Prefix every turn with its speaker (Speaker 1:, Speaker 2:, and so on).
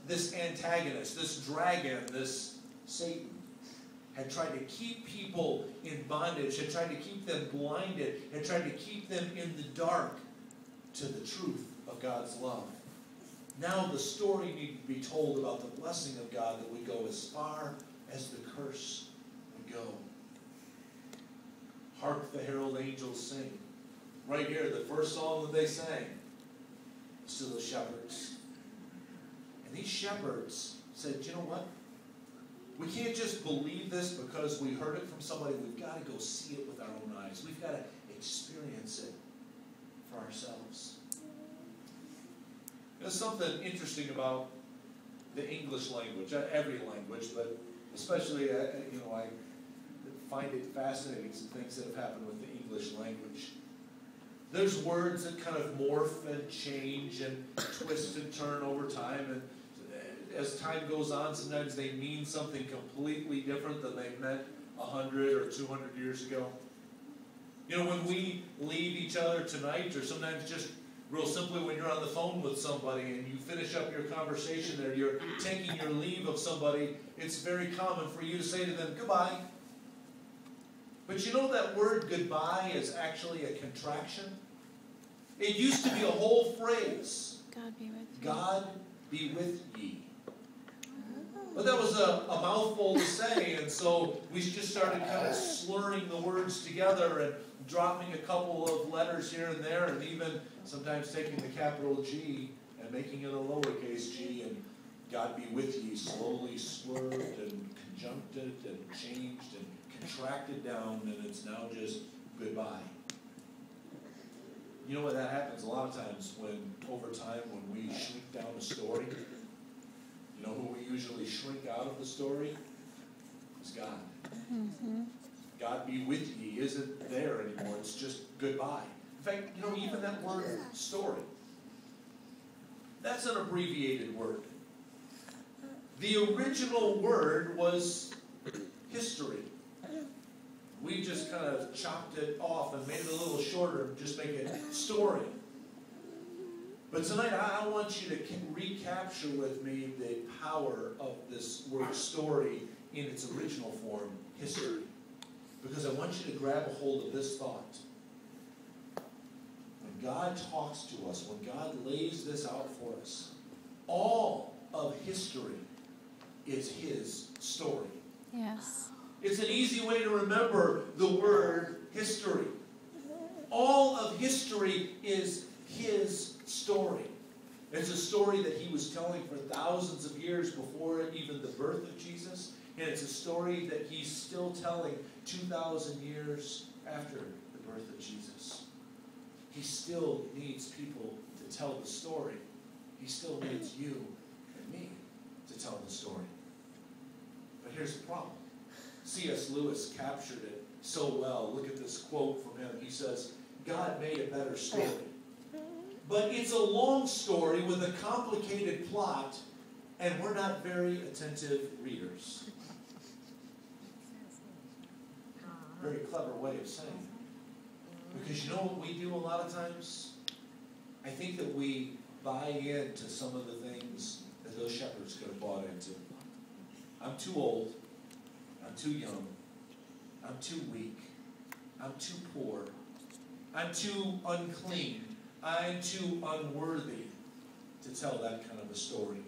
Speaker 1: this antagonist, this dragon, this Satan, had tried to keep people in bondage, had tried to keep them blinded, had tried to keep them in the dark to the truth of God's love. Now the story needed to be told about the blessing of God, that we go as far as the curse would go. Hark the herald angels sing. Right here, the first song that they sang was to the shepherds. And these shepherds said, you know what? We can't just believe this because we heard it from somebody. We've got to go see it with our own eyes. We've got to experience it for ourselves. There's something interesting about the English language, every language, but especially, I find it fascinating, some things that have happened with the English language. There's words that kind of morph and change and twist and turn over time, and as time goes on, sometimes they mean something completely different than they meant 100 or 200 years ago. When we leave each other tonight, or sometimes just real simply when you're on the phone with somebody and you finish up your conversation there, you're taking your leave of somebody, it's very common for you to say to them, goodbye. But you know that word goodbye is actually a contraction? It used to be a whole phrase.
Speaker 2: God be with you.
Speaker 1: God be with ye. But that was a mouthful to say, and so we just started kind of slurring the words together and dropping a couple of letters here and there, and even sometimes taking the capital G and making it a lowercase g, and God be with ye slowly slurred and conjuncted and changed and contracted down, and it's now just goodbye. You know what, that happens a lot of times when, over time, when we shrink down a story. You know who we usually shrink out of the story? It's God.
Speaker 2: Mm-hmm.
Speaker 1: God be with ye isn't there anymore. It's just goodbye. In fact, even that word story, that's an abbreviated word. The original word was history. We just kind of chopped it off and made it a little shorter and just make it story. But tonight I want you to recapture with me the power of this word story in its original form, history. Because I want you to grab a hold of this thought. When God talks to us, when God lays this out for us, all of history is His story.
Speaker 2: Yes.
Speaker 1: It's an easy way to remember the word history. All of history is His story. It's a story that He was telling for thousands of years before even the birth of Jesus. And it's a story that He's still telling 2,000 years after the birth of Jesus. He still needs people to tell the story. He still needs you and me to tell the story. But here's the problem. C.S. Lewis captured it so well. Look at this quote from him. He says, God made a better story. But it's a long story with a complicated plot, and we're not very attentive readers. Very clever way of saying it. Because you know what we do a lot of times? I think that we buy into some of the things that those shepherds could have bought into. I'm too old. I'm too young. I'm too weak. I'm too poor. I'm too unclean. I'm too unworthy to tell that kind of a story.